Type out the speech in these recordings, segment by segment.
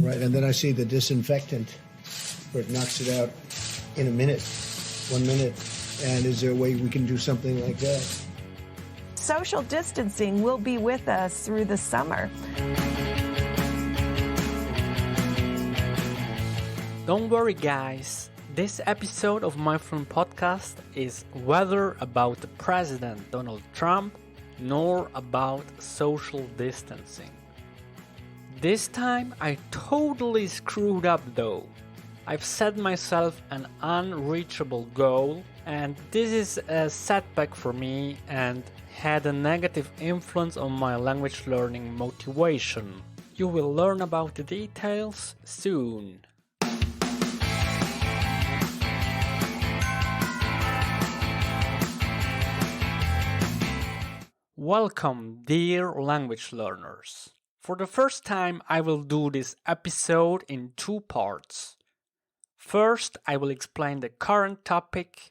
Right, and then I see the disinfectant where it knocks it out in a minute, 1 minute. And is there a way we can do something like that? Social distancing will be with us through the summer. Don't worry, guys. This episode of my Fluent Podcast is whether about the President Donald Trump nor about social distancing. This time I totally screwed up though. I've set myself an unreachable goal, and this is a setback for me and had a negative influence on my language learning motivation. You will learn about the details soon. Welcome, dear language learners. For the first time, I will do this episode in two parts. First, I will explain the current topic.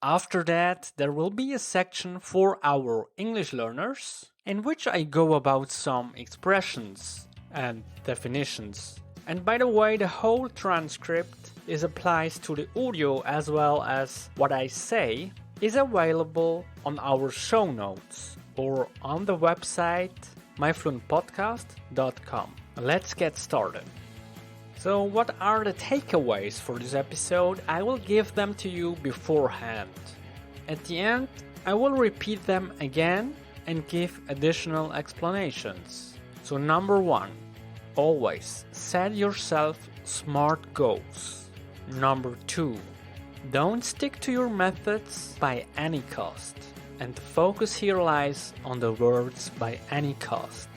After that, there will be a section for our English learners in which I go about some expressions and definitions. And by the way, the whole transcript applies to the audio as well as what I say is available on our show notes or on the website myfluentpodcast.com. Let's get started. So what are the takeaways for this episode? I will give them to you beforehand. At the end, I will repeat them again and give additional explanations. So number 1, always set yourself smart goals. Number 2, don't stick to your methods by any cost. And the focus here lies on the words by any cost.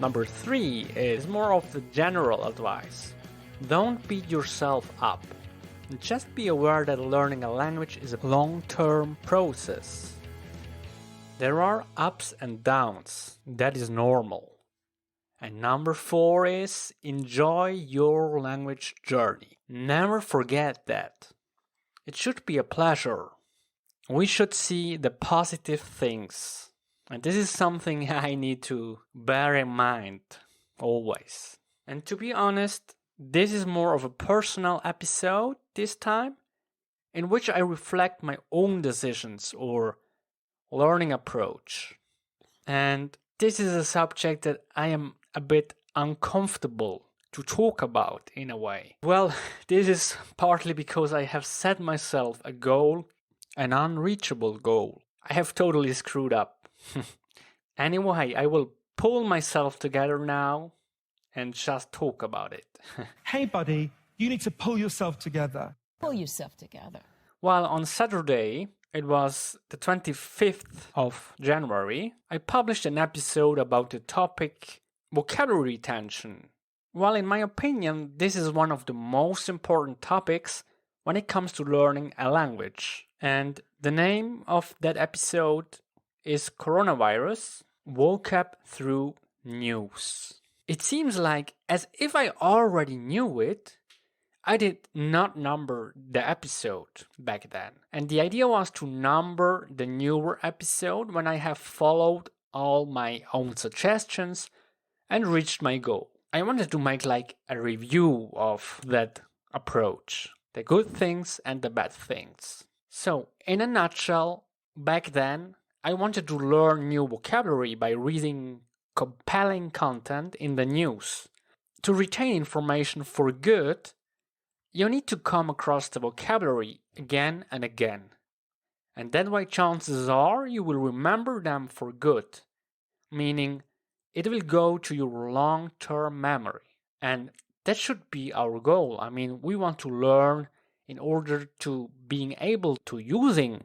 Number 3 is more of the general advice. Don't beat yourself up. Just be aware that learning a language is a long-term process. There are ups and downs. That is normal. And number 4 is enjoy your language journey. Never forget that. It should be a pleasure. We should see the positive things. And this is something I need to bear in mind always. And to be honest, this is more of a personal episode this time, in which I reflect my own decisions or learning approach. And this is a subject that I am a bit uncomfortable to talk about in a way. Well, this is partly because I have set myself a goal, an unreachable goal. I have totally screwed up. Anyway, I will pull myself together now and just talk about it. Hey buddy, you need to pull yourself together. Pull yourself together. Well, on Saturday, it was the 25th of January, I published an episode about the topic vocabulary retention. Well, in my opinion, this is one of the most important topics when it comes to learning a language. And the name of that episode is Coronavirus, Vocab Through News. It seems like as if I already knew it, I did not number the episode back then. And the idea was to number the newer episode when I have followed all my own suggestions and reached my goal. I wanted to make like a review of that approach, the good things and the bad things. So, in a nutshell, back then, I wanted to learn new vocabulary by reading compelling content in the news. To retain information for good, you need to come across the vocabulary again and again. And that way chances are you will remember them for good, meaning it will go to your long-term memory. And that should be our goal. I mean, we want to learn in order to being able to using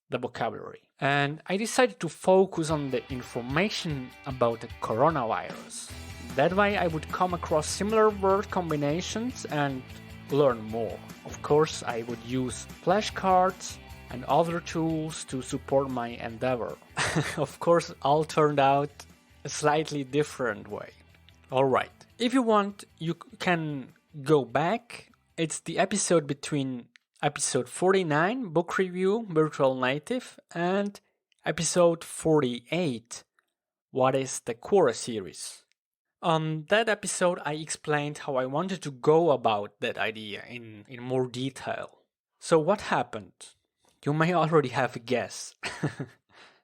the vocabulary. And I decided to focus on the information about the coronavirus. That way I would come across similar word combinations and learn more. Of course, I would use flashcards and other tools to support my endeavor. Of course, all turned out a slightly different way. Alright, if you want, you can go back. It's the episode between episode 49, Book Review, Virtual Native, and episode 48, What is the Quora series? On that episode, I explained how I wanted to go about that idea in more detail. So what happened? You may already have a guess.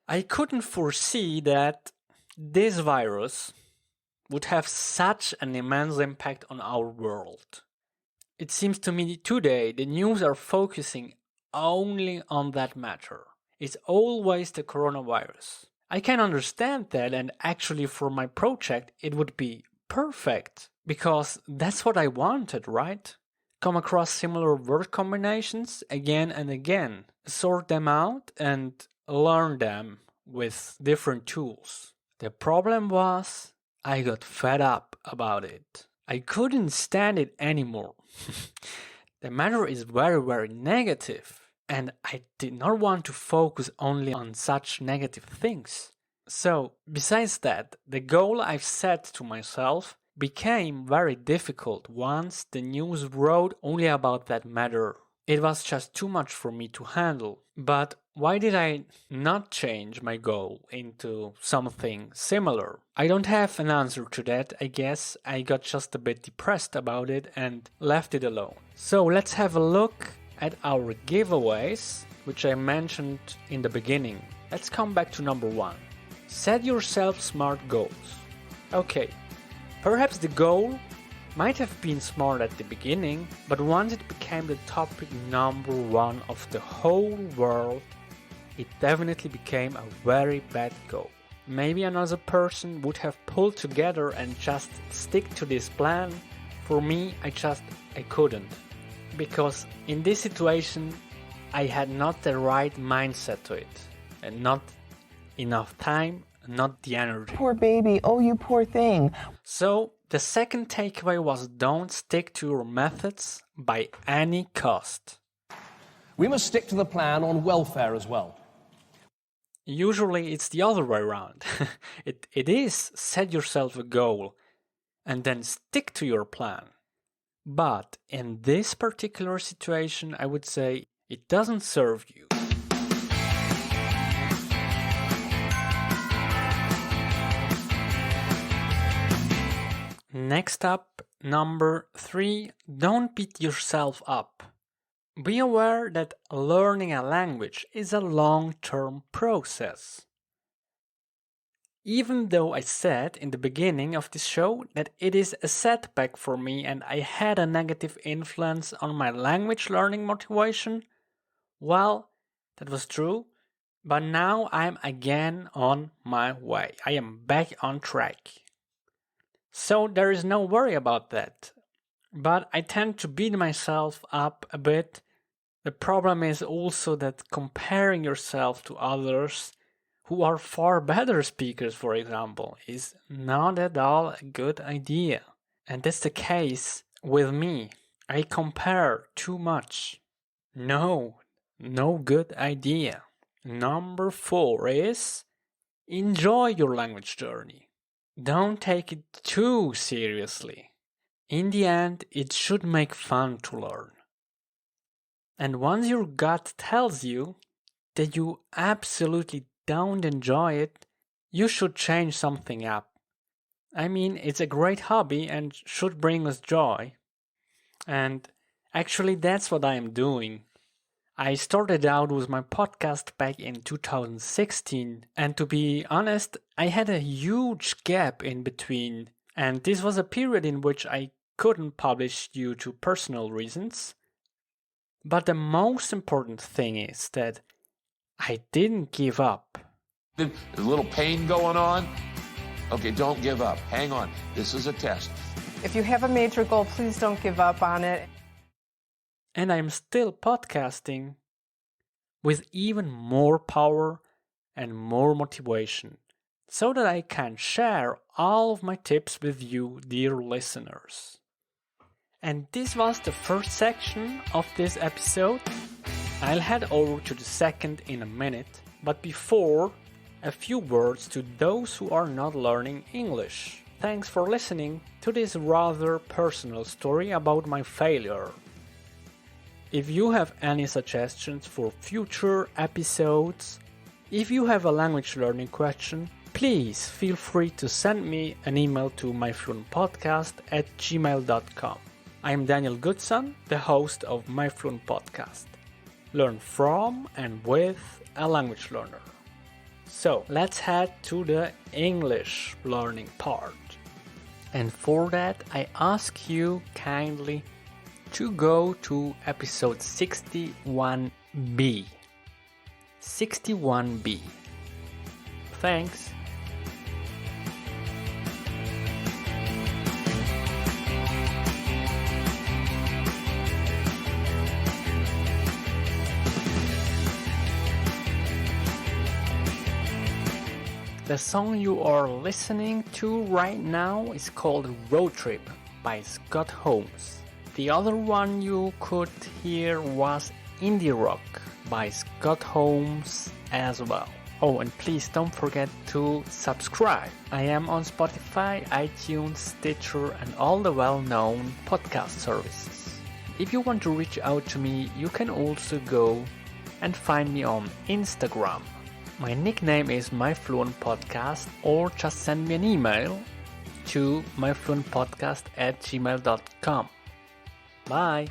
I couldn't foresee that this virus would have such an immense impact on our world. It seems to me today the news are focusing only on that matter. It's always the coronavirus. I can understand that, and actually for my project it would be perfect, because that's what I wanted, right? Come across similar word combinations again and again, sort them out and learn them with different tools. The problem was I got fed up about it. I couldn't stand it anymore. The matter is very, very negative. And I did not want to focus only on such negative things. So, besides that, the goal I've set to myself became very difficult once the news wrote only about that matter. It was just too much for me to handle. But why did I not change my goal into something similar? I don't have an answer to that. I guess I got just a bit depressed about it and left it alone. So let's have a look at our giveaways, which I mentioned in the beginning. Let's come back to number 1. Set yourself smart goals. Okay, perhaps the goal might have been smart at the beginning, but once it became the topic number 1 of the whole world, it definitely became a very bad goal. Maybe another person would have pulled together and just stick to this plan. For me, I couldn't. Because in this situation, I had not the right mindset to it, and not enough time, not the energy. Poor baby, oh you poor thing. So the second takeaway was, don't stick to your methods by any cost. We must stick to the plan on welfare as well. Usually it's the other way around. It is set yourself a goal and then stick to your plan. But in this particular situation, I would say it doesn't serve you. Next up, number 3, don't beat yourself up. Be aware that learning a language is a long-term process. Even though I said in the beginning of this show that it is a setback for me and I had a negative influence on my language learning motivation, well, that was true, but now I'm again on my way. I am back on track. So there is no worry about that. But I tend to beat myself up a bit. The problem is also that comparing yourself to others who are far better speakers, for example, is not at all a good idea. And that's the case with me. I compare too much. No good idea. Number 4 is enjoy your language journey. Don't take it too seriously. In the end, it should make fun to learn. And once your gut tells you that you absolutely don't enjoy it, you should change something up. I mean, it's a great hobby and should bring us joy. And actually, that's what I am doing. I started out with my podcast back in 2016, and to be honest, I had a huge gap in between, and this was a period in which I couldn't publish due to personal reasons. But the most important thing is that I didn't give up. There's a little pain going on. Okay, don't give up. Hang on. This is a test. If you have a major goal, please don't give up on it. And I'm still podcasting with even more power and more motivation, so that I can share all of my tips with you, dear listeners. And this was the first section of this episode. I'll head over to the second in a minute, but before, a few words to those who are not learning English. Thanks for listening to this rather personal story about my failure. If you have any suggestions for future episodes, if you have a language learning question, please feel free to send me an email to myfluentpodcast@gmail.com. I am Daniel Goodson, the host of My Fluent Podcast. Learn from and with a language learner. So let's head to the English learning part. And for that, I ask you kindly to go to episode 61B. 61B. Thanks. The song you are listening to right now is called Road Trip by Scott Holmes. The other one you could hear was Indie Rock by Scott Holmes as well. Oh, and please don't forget to subscribe. I am on Spotify, iTunes, Stitcher, and all the well-known podcast services. If you want to reach out to me, you can also go and find me on Instagram. My nickname is myfluentpodcast, or just send me an email to myfluentpodcast@gmail.com. Bye!